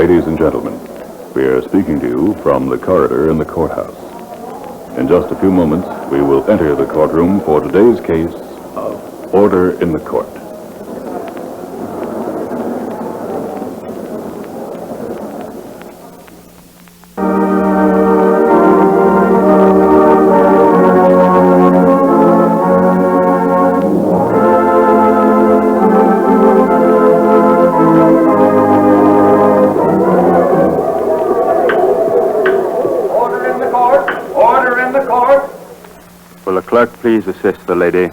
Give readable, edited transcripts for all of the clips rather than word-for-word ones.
Ladies and gentlemen, we are speaking to you from the corridor in the courthouse. In just a few moments, we will enter the courtroom for today's case of Order in the Court. Will the clerk please assist the lady?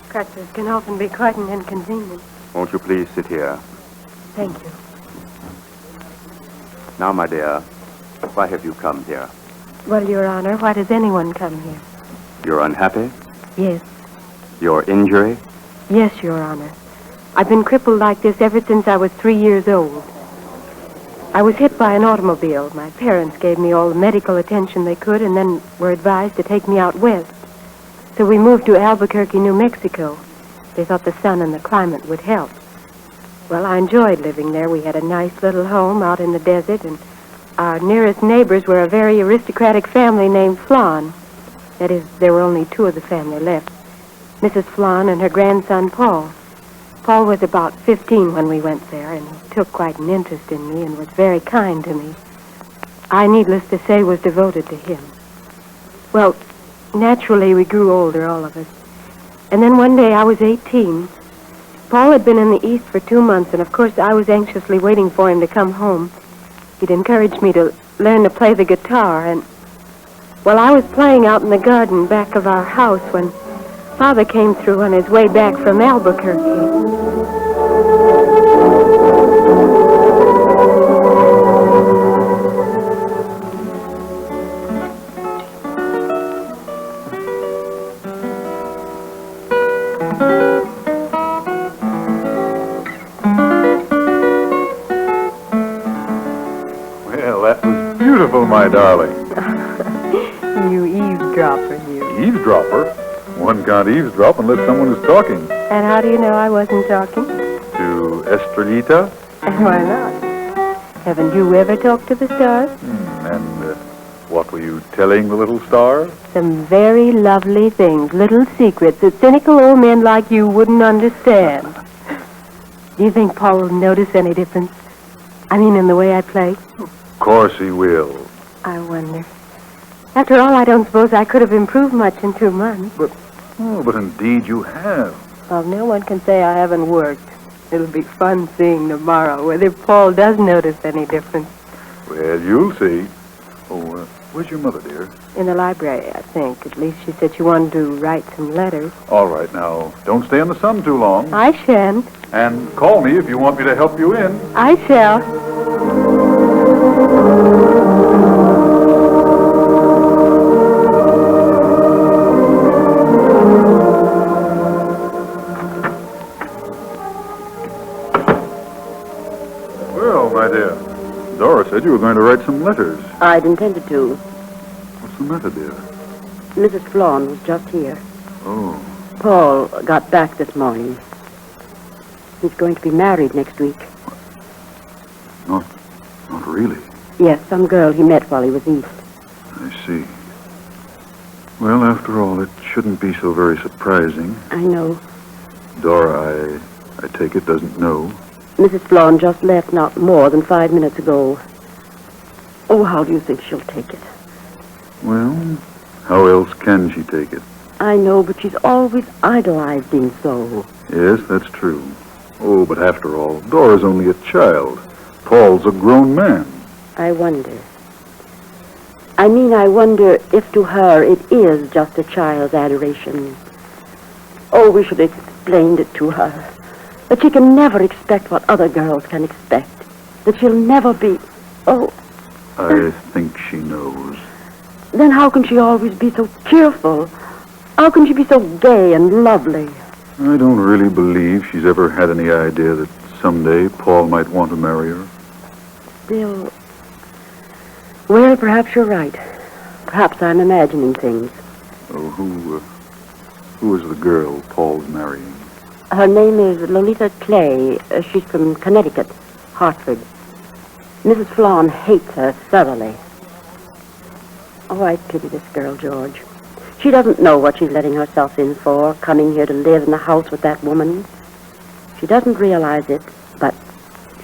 Crutches can often be quite an inconvenience. Won't you please sit here? Thank you. Now, my dear, why have you come here? Well, Your Honor, why does anyone come here? You're unhappy? Yes. Your injury? Yes, Your Honor. I've been crippled like this ever since I was 3 years old. I was hit by an automobile. My parents gave me all the medical attention they could and then were advised to take me out west. So we moved to Albuquerque, New Mexico. They thought the sun and the climate would help. Well, I enjoyed living there. We had a nice little home out in the desert, and our nearest neighbors were a very aristocratic family named Flan. That is, there were only two of the family left, Mrs. Flan and her grandson, Paul. Paul was about 15 when we went there, and he took quite an interest in me and was very kind to me. I, needless to say, was devoted to him. Well, naturally, we grew older, all of us. And then one day I was 18. Paul had been in the East for 2 months, and of course I was anxiously waiting for him to come home. He'd encouraged me to learn to play the guitar, and, well, I was playing out in the garden back of our house when Father came through on his way back from Albuquerque. Well, that was beautiful, my darling. You eavesdropper, you. Eavesdropper? One can't eavesdrop unless someone is talking. And how do you know I wasn't talking? To Estrellita? And why not? Haven't you ever talked to the stars? And what were you telling the little star? Some very lovely things, little secrets that cynical old men like you wouldn't understand. Do you think Paul will notice any difference? I mean, in the way I play? Of course he will. I wonder. After all, I don't suppose I could have improved much in 2 months. But indeed you have. Well, no one can say I haven't worked. It'll be fun seeing tomorrow whether Paul does notice any difference. Well, you'll see. Oh, where's your mother, dear? In the library, I think. At least she said she wanted to write some letters. All right, now, don't stay in the sun too long. I shan't. And call me if you want me to help you in. I shall. Well, my dear, Dora said you were going to write some letters. I'd intended to. What's the matter, dear? Mrs. Flan was just here. Oh, Paul got back this morning. He's going to be married next week. not really. Yes, some girl he met while he was east. I see. Well, after all, it shouldn't be so very surprising. I know. Dora, I take it, doesn't know. Mrs. Flan just left not more than 5 minutes ago. Oh, how do you think she'll take it? Well, how else can she take it? I know, but she's always idolized him so. Yes, that's true. Oh, but after all, Dora's only a child. Paul's a grown man. I wonder. I wonder if to her it is just a child's adoration. Oh, we should have explained it to her. That she can never expect what other girls can expect. That she'll never be... Oh, I think she knows. then how can she always be so cheerful? How can she be so gay and lovely? I don't really believe she's ever had any idea that someday Paul might want to marry her. Bill... Well, perhaps you're right. Perhaps I'm imagining things. Oh, who is the girl Paul's marrying? Her name is Lolita Clay. She's from Connecticut, Hartford. Mrs. Flawn hates her thoroughly. Oh, I pity this girl, George. She doesn't know what she's letting herself in for, coming here to live in the house with that woman. She doesn't realize it, but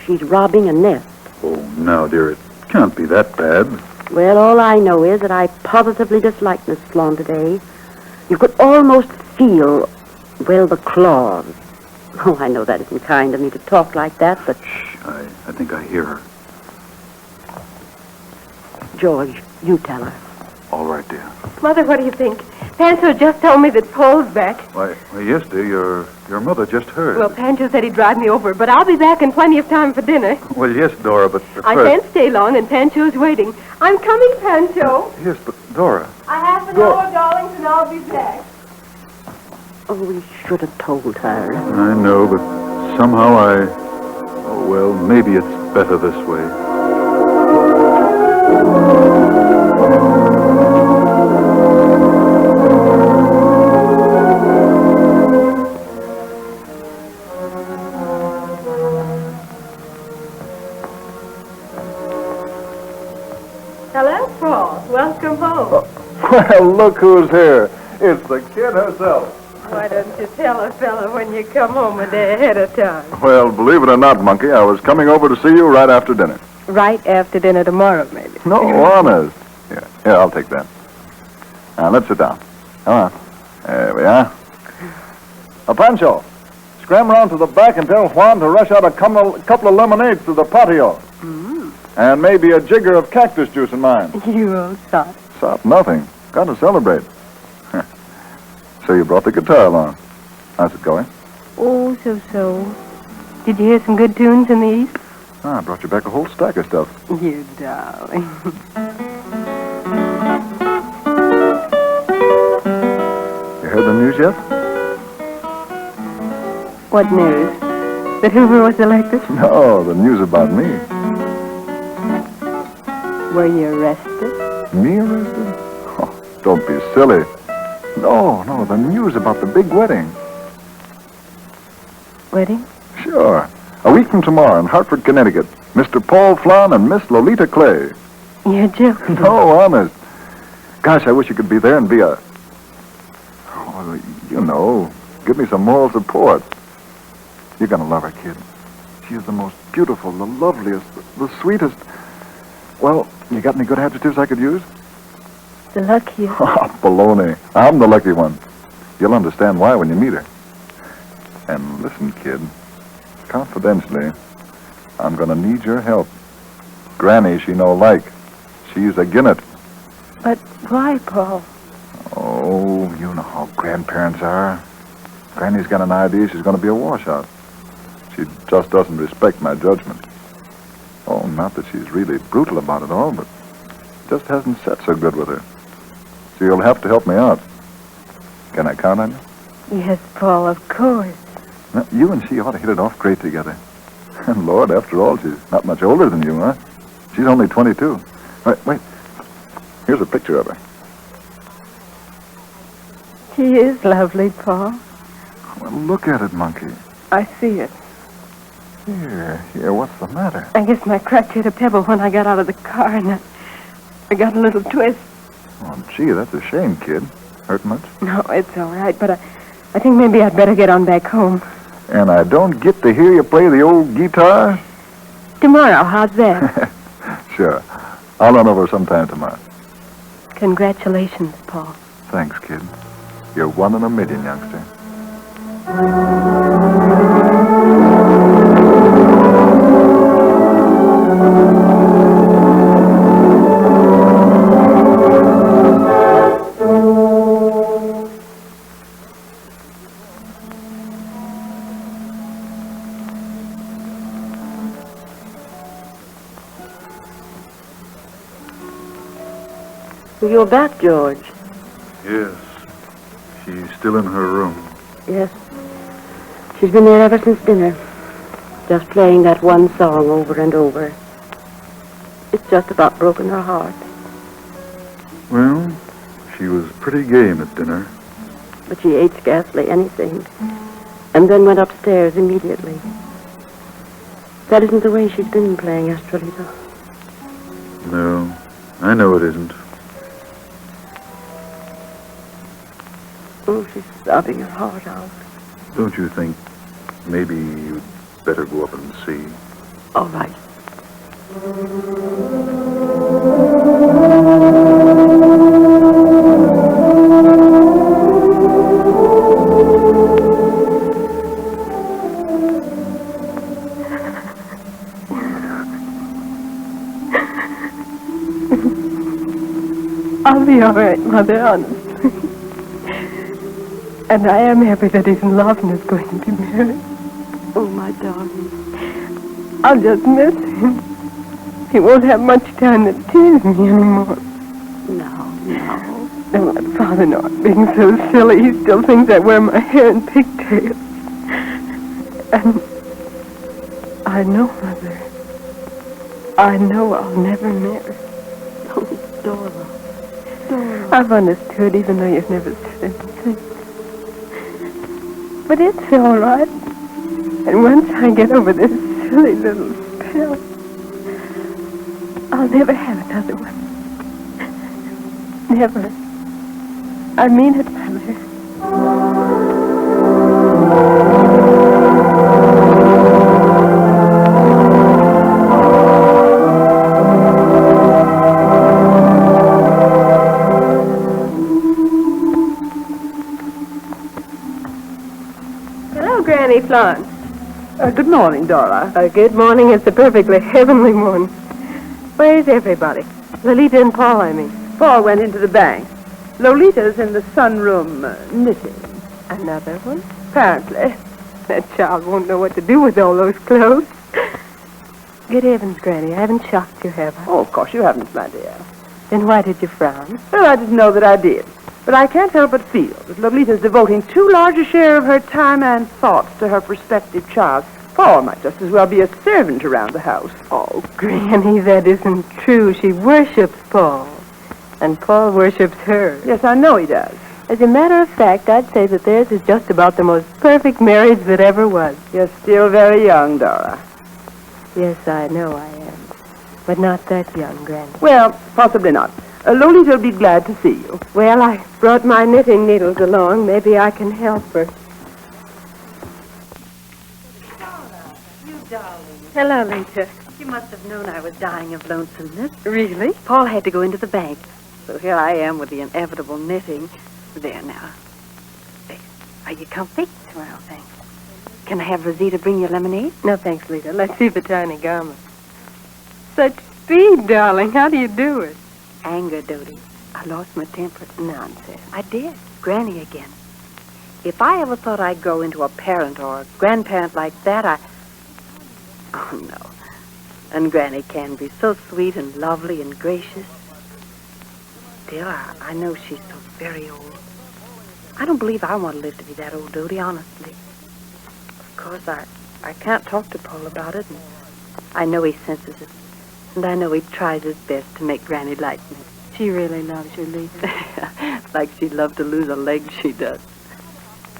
she's robbing a nest. Oh, now, dear, it can't be that bad. Well, all I know is that I positively dislike Miss Flawn today. You could almost feel, well, the claws. Oh, I know that isn't kind of me to talk like that, but... Shh, I think I hear her. George, you tell her. All right, dear. Mother, what do you think? Pancho just told me that Paul's back. Why, yes, dear, your mother just heard. Well, Pancho said he'd drive me over, but I'll be back in plenty of time for dinner. Well, yes, Dora, but I can't stay long, and Pancho's waiting. I'm coming, Pancho. Yes, but Dora. I have an hour, darlings, and I'll be back. Oh, we should have told her. I know, but somehow oh, well, maybe it's better this way. Hello, Paul. Welcome home. Well, look who's here. It's the kid herself. Why don't you tell a fella when you come home a day ahead of time? Well, believe it or not, Monkey, I was coming over to see you right after dinner. Right after dinner tomorrow, maybe. No, honest. Here, I'll take that. Now, let's sit down. Come on. There we are. Pancho, scram around to the back and tell Juan to rush out a couple of lemonades to the patio. And maybe a jigger of cactus juice in mine. You old sot. Stop nothing. Got to celebrate. So you brought the guitar along. How's it going? Oh, so. Did you hear some good tunes in the East? I brought you back a whole stack of stuff. You darling. You heard the news yet? What news? That Hoover was elected? No, the news about me. Were you arrested? Me arrested? Oh, don't be silly. No, the news about the big wedding. Wedding? Sure. A week from tomorrow in Hartford, Connecticut. Mr. Paul Flan and Miss Lolita Clay. You're joking. No, honest. Gosh, I wish you could be there and be a... Oh, you know, give me some moral support. You're going to love her, kid. She is the most beautiful, the loveliest, the sweetest... Well, you got any good adjectives I could use? The luckiest. Baloney. I'm the lucky one. You'll understand why when you meet her. And listen, kid. Confidentially, I'm going to need your help. Granny, she no like. She's agin it. But why, Paul? Oh, you know how grandparents are. Granny's got an idea she's going to be a washout. She just doesn't respect my judgment. Oh, not that she's really brutal about it all, but just hasn't set so good with her. So you'll have to help me out. Can I count on you? Yes, Paul, of course. Now, you and she ought to hit it off great together. And Lord, after all, she's not much older than you, huh? She's only 22. Wait. Here's a picture of her. She is lovely, Paul. Well, look at it, Monkey. I see it. Here, what's the matter? I guess my crutch hit a pebble when I got out of the car, and I got a little twist. Oh, gee, that's a shame, kid. Hurt much? No, it's all right, but I think maybe I'd better get on back home. And I don't get to hear you play the old guitar? Tomorrow, how's that? Sure. I'll run over sometime tomorrow. Congratulations, Paul. Thanks, kid. You're 1 in a million, youngster. You're back, George. Yes. She's still in her room. Yes. She's been there ever since dinner. Just playing that one song over and over. It's just about broken her heart. Well, she was pretty game at dinner. But she ate scarcely anything. and then went upstairs immediately. That isn't the way she's been playing Astrolito. No, I know it isn't. Oh, she's sobbing her heart out. Don't you think maybe you'd better go up and see? All right. I'll be all right, Mother, honestly. And I am happy that he's in love and is going to be married. Oh, my darling. I'll just miss him. He won't have much time to tease me anymore. No. And my father not being so silly, he still thinks I wear my hair in pigtails. And I know, Mother. I know I'll never marry. Oh, Dora. I've understood, even though you've never said anything. But it's all right. And once I get over this silly little spell, I'll never have another one. Never. I mean it, Mother. Hello, Granny Florence. Good morning, Dora. Good morning. It's a perfectly heavenly morning. Where's everybody? Lolita and Paul, I mean. Paul went into the bank. Lolita's in the sunroom knitting. Another one? Apparently. That child won't know what to do with all those clothes. Good heavens, Granny, I haven't shocked you, have I? Oh, of course you haven't, my dear. Then why did you frown? Well, I didn't know that I did. But I can't help but feel that Lolita's devoting too large a share of her time and thoughts to her prospective child. Paul might just as well be a servant around the house. Oh, Granny, that isn't true. She worships Paul. And Paul worships her. Yes, I know he does. As a matter of fact, I'd say that theirs is just about the most perfect marriage that ever was. You're still very young, Dora. Yes, I know I am. But not that young, Granny. Well, possibly not. Lolita will be glad to see you. Well, I brought my knitting needles along. Maybe I can help her. Hello, Lita. You must have known I was dying of lonesomeness. Really? Paul had to go into the bank. So here I am with the inevitable knitting. There now. Hey, are you comfy? Well, thanks. Can I have Rosita bring you lemonade? No, thanks, Lita. Let's see the tiny garment. Such speed, darling. How do you do it? Anger, Dodie. I lost my temper. Nonsense. I did. Granny again. If I ever thought I'd grow into a parent or a grandparent like that, Oh, no. And Granny can be so sweet and lovely and gracious. Still, I know she's so very old. I don't believe I want to live to be that old, Dodie, honestly. Of course, I can't talk to Paul about it, and I know he senses it. And I know he tries his best to make Granny like me. She really loves you, Lita. Like she'd love to lose a leg, she does.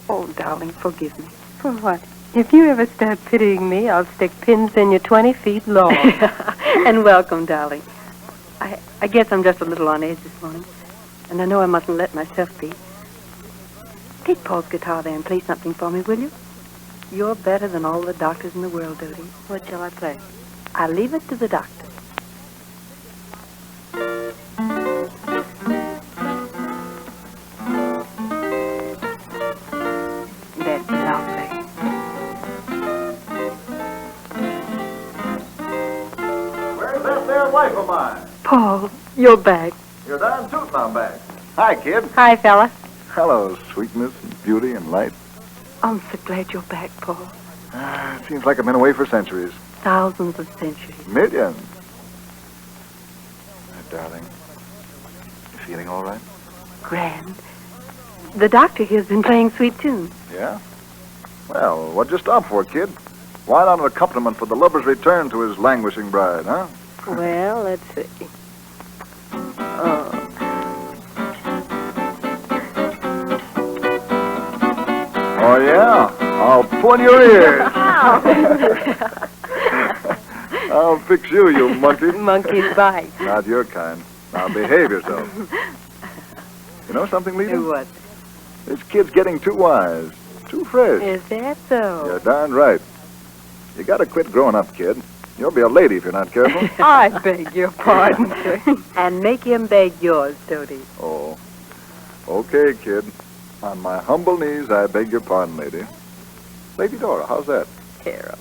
Oh, darling, forgive me. For what? If you ever start pitying me, I'll stick pins in you 20 feet long. And welcome, darling. I guess I'm just a little on edge this morning. And I know I mustn't let myself be. Take Paul's guitar there and play something for me, will you? You're better than all the doctors in the world, Dodie. What shall I play? I'll leave it to the doctor. That's lovely. Where's that there wife of mine? Paul, you're back. You're darn tootin' I'm back. Hi, kid. Hi, fella. Hello, sweetness and beauty and light. I'm so glad you're back, Paul. It seems like I've been away for centuries. Thousands of centuries. Millions. My darling, you feeling all right? Grand. The doctor here's been playing sweet tunes. Yeah? Well, what'd you stop for, kid? Why not an accompaniment for the lover's return to his languishing bride, huh? Well, let's see. Oh, yeah? I'll pull your ears. I'll fix you, you monkey. Monkey's bite. Not your kind. Now behave yourself. You know something, Lita? What? This kid's getting too wise, too fresh. Is that so? You're darn right. You gotta quit growing up, kid. You'll be a lady if you're not careful. I beg your pardon, sir. And make him beg yours, Toady. Oh. Okay, kid. On my humble knees, I beg your pardon, lady. Lady Dora, how's that? Terrible.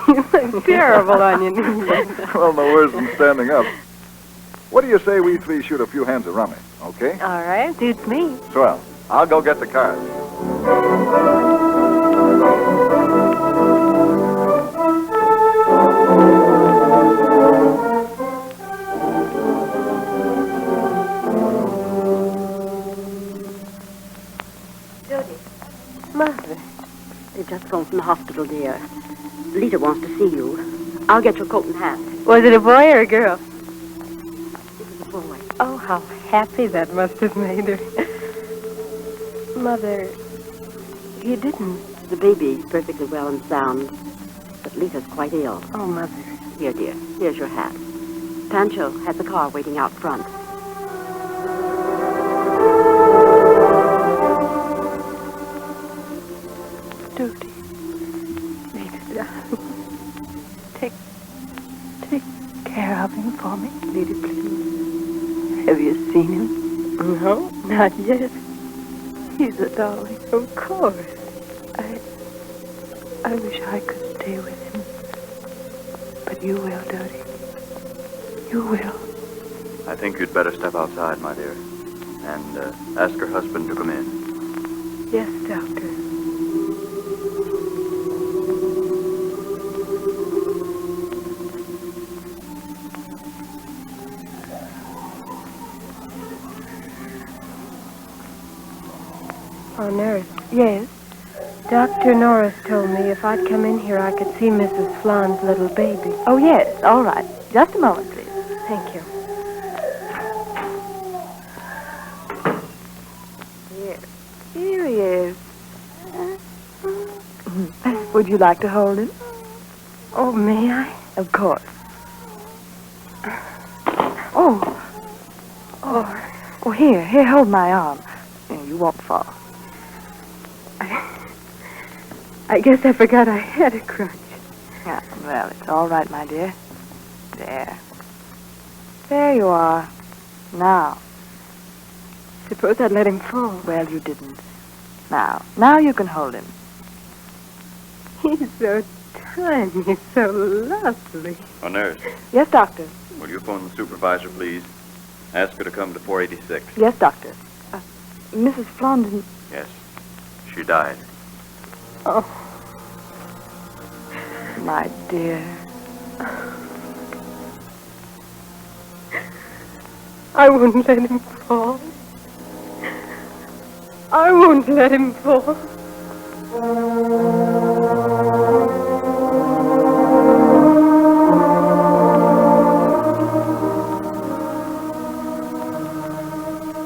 You look terrible on your knees. Well, no worse than standing up. What do you say we three shoot a few hands of rummy, okay? All right, suits me. Swell. I'll go get the cards. Mother. They just phoned from the hospital, dear. Lita wants to see you. I'll get your coat and hat. Was it a boy or a girl? It was a boy. Oh, how happy that must have made her. Mother, you didn't. The baby's perfectly well and sound, but Lita's quite ill. Oh, Mother. Here, dear. Here's your hat. Pancho has the car waiting out front. Toady. Lita, darling. Take care of him for me, Lita, please. Have you seen him? No, not yet. He's a darling. Of course. I wish I could stay with him. But you will, Toady. You will. I think you'd better step outside, my dear, and ask her husband to come in. Yes, Doctor. Oh, nurse. Yes? Dr. Norris told me if I'd come in here, I could see Mrs. Flan's little baby. Oh, yes. All right. Just a moment, please. Thank you. Yes. Here he is. Would you like to hold him? Oh, may I? Of course. Oh, here, hold my arm. You won't fall. I guess I forgot I had a crutch. Yeah, well, it's all right, my dear. There. There you are. Now. Suppose I'd let him fall. Well, you didn't. Now you can hold him. He's so tiny, so lovely. Oh, nurse, Yes, doctor. will you phone the supervisor, please? Ask her to come to 486. Yes, doctor. Mrs. Flan. Yes, she died. Oh, My dear. I won't let him fall. I won't let him fall.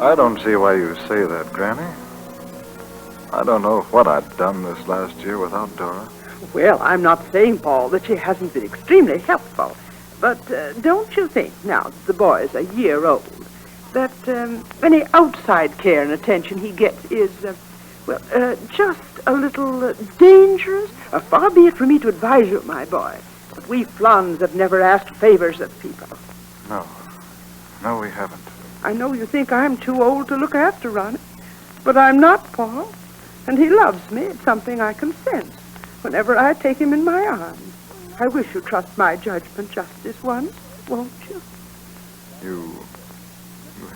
I don't see why you say that, Granny. I don't know what I'd done this last year without Dora. Well, I'm not saying, Paul, that she hasn't been extremely helpful. But don't you think, now that the boy's a year old, that any outside care and attention he gets is, just a little dangerous? Far be it from me to advise you, my boy, but we Flans have never asked favors of people. No, we haven't. I know you think I'm too old to look after Ronnie, but I'm not, Paul. And he loves me. It's something I can sense whenever I take him in my arms. I wish you'd trust my judgment just this once, won't you? You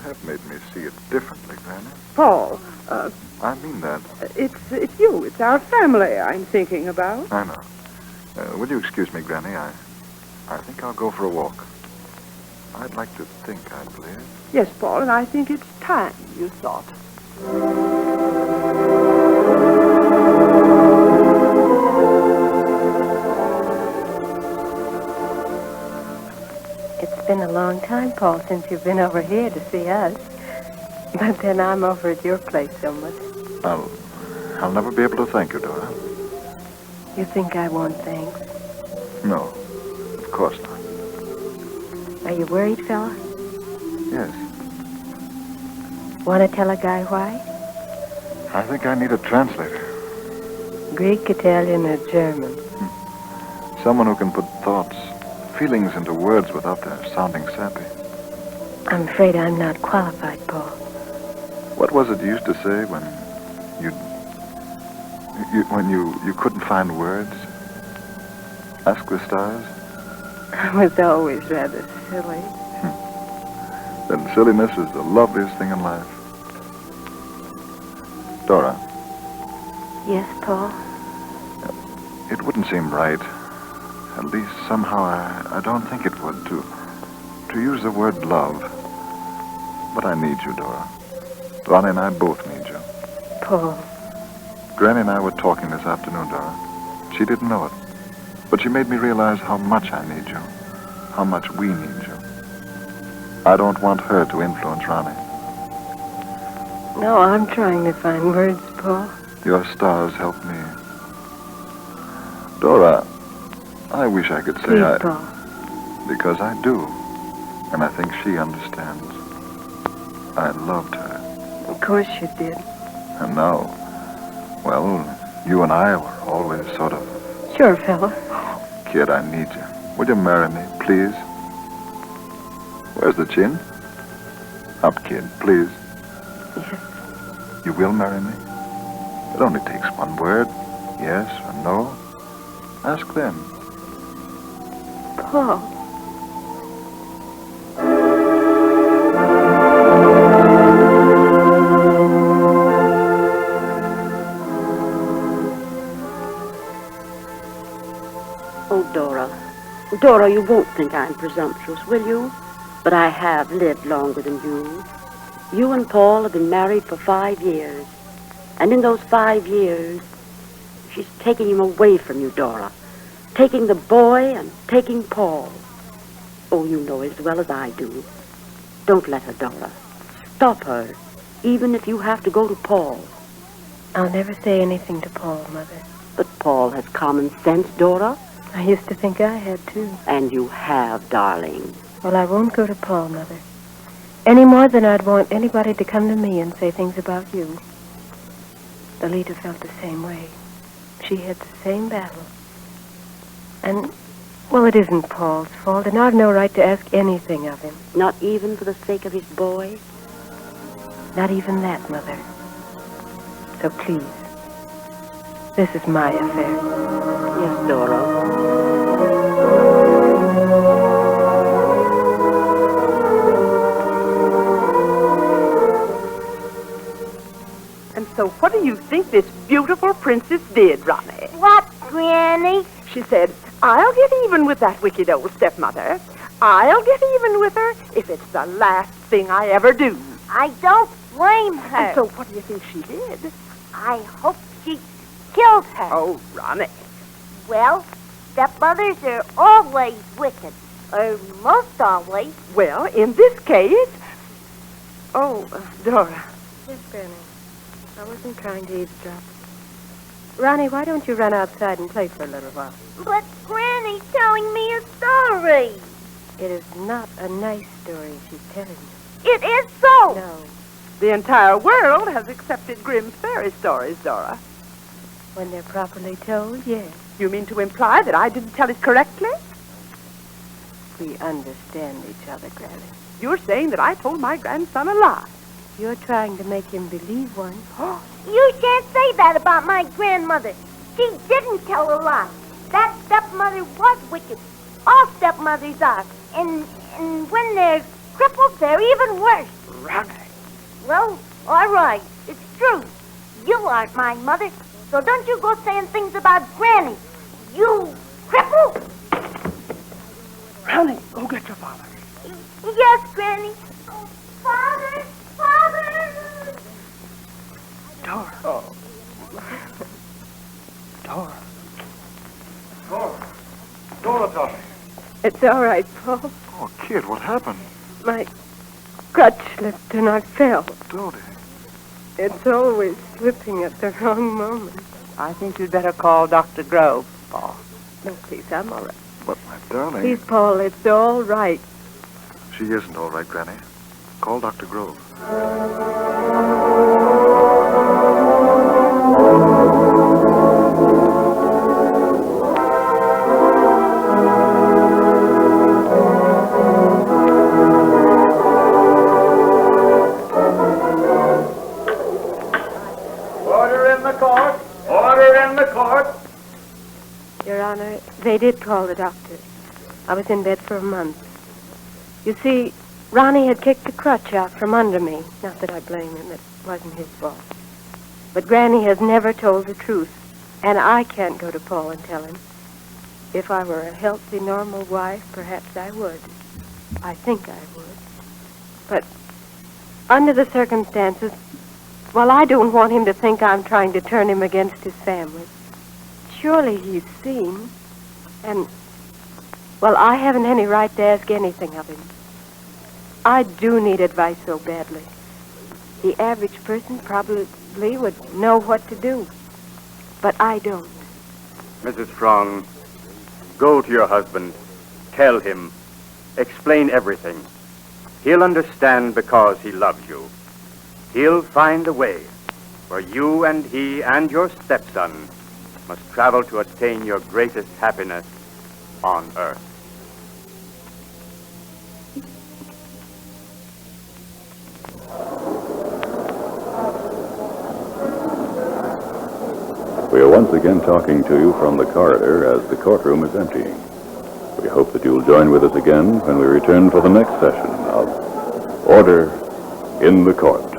have made me see it differently, Granny. Paul, I mean that. it's you. It's our family I'm thinking about. I know. Will you excuse me, Granny? I think I'll go for a walk. I'd like to think I'd live. Yes, Paul, and I think it's time you thought. It's been a long time, Paul, since you've been over here to see us. But then I'm over at your place so much. I'll never be able to thank you, Dora. You think I want thanks? No, of course not. Are you worried, fella? Yes. Want to tell a guy why? I think I need a translator. Greek, Italian, or German? Someone who can put thoughts, feelings into words without their sounding sappy. I'm afraid I'm not qualified, Paul. What was it you used to say when you couldn't find words? Ask the stars? I was always rather silly. Then silliness is the loveliest thing in life. Dora, Yes, Paul? it wouldn't seem right. At least somehow I don't think it would to use the word love. But I need you, Dora. Ronnie and I both need you. Paul, Granny and I were talking this afternoon, Dora. She didn't know it, but she made me realize how much I need you, how much we need you. I don't want her to influence Ronnie. no, I'm trying to find words, Paul. Your stars help me. Dora, I wish I could say Please, Paul. because I do. And I think she understands. I loved her. Of course you did. And now, well, you and I were always sort of... Sure, fella. Kid, I need you. Will you marry me, please? Where's the chin? Up, kid, please. Yes. You will marry me? It only takes one word. Yes or no. Ask them. Paul. Oh, Dora. Dora, you won't think I'm presumptuous, will you? But I have lived longer than you. You and Paul have been married for 5 years. And in those 5 years, she's taking him away from you, Dora. Taking the boy and taking Paul. Oh, you know as well as I do. Don't let her, Dora. Stop her, even if you have to go to Paul. I'll never say anything to Paul, Mother. But Paul has common sense, Dora. I used to think I had, too. And you have, darling. Well, I won't go to Paul, Mother. Any more than I'd want anybody to come to me and say things about you. Lolita felt the same way. She had the same battle. And, well, it isn't Paul's fault, and I've no right to ask anything of him. Not even for the sake of his boy? Not even that, Mother. So please, this is my affair. Yes, Dora. And so what do you think this beautiful princess did, Ronnie? What, Granny? She said, I'll get even with that wicked old stepmother. I'll get even with her if it's the last thing I ever do. I don't blame her. And so what do you think she did? I hope she killed her. Oh, Ronnie. Well, stepmothers are always wicked. Or most always. Well, in this case... Oh, Dora. Yes, Granny. I wasn't trying to eavesdrop. Ronnie, why don't you run outside and play for a little while? But Granny's telling me a story. It is not a nice story she's telling you. It is so. No. The entire world has accepted Grimm's fairy stories, Dora. When they're properly told, yes. You mean to imply that I didn't tell it correctly? We understand each other, Granny. You're saying that I told my grandson a lie. You're trying to make him believe one. You can't say that about my grandmother. She didn't tell a lie. That stepmother was wicked. All stepmothers are. And when they're crippled, they're even worse. Ronnie. Well, all right. It's true. You aren't my mother, so don't you go saying things about Granny. You cripple? Ronnie, go get your father. Yes, Granny. Oh, Father! Father! Dora. Oh. Dora. Dora, darling. It's all right, Paul. Oh, kid, what happened? My crutch slipped and I fell. Dodie. It's always slipping at the wrong moment. I think you'd better call Dr. Grove, Paul. No, please, I'm all right. But, my darling... Please, Paul, it's all right. She isn't all right, Granny. Call Dr. Grove. Order in the court! Order in the court! Your Honor, they did call the doctor. I was in bed for a month. You see, Ronnie had kicked the crutch out from under me. Not that I blame him. It wasn't his fault. But Granny has never told the truth, and I can't go to Paul and tell him. If I were a healthy, normal wife, perhaps I would. I think I would. But under the circumstances, well, I don't want him to think I'm trying to turn him against his family. Surely he's seen, and, well, I haven't any right to ask anything of him. I do need advice so badly. The average person probably would know what to do, but I don't. Mrs. Strong, go to your husband. Tell him. Explain everything. He'll understand because he loves you. He'll find a way where you and he and your stepson must travel to attain your greatest happiness on earth. We are once again talking to you from the corridor as the courtroom is emptying. We hope that you'll join with us again when we return for the next session of Order in the Court.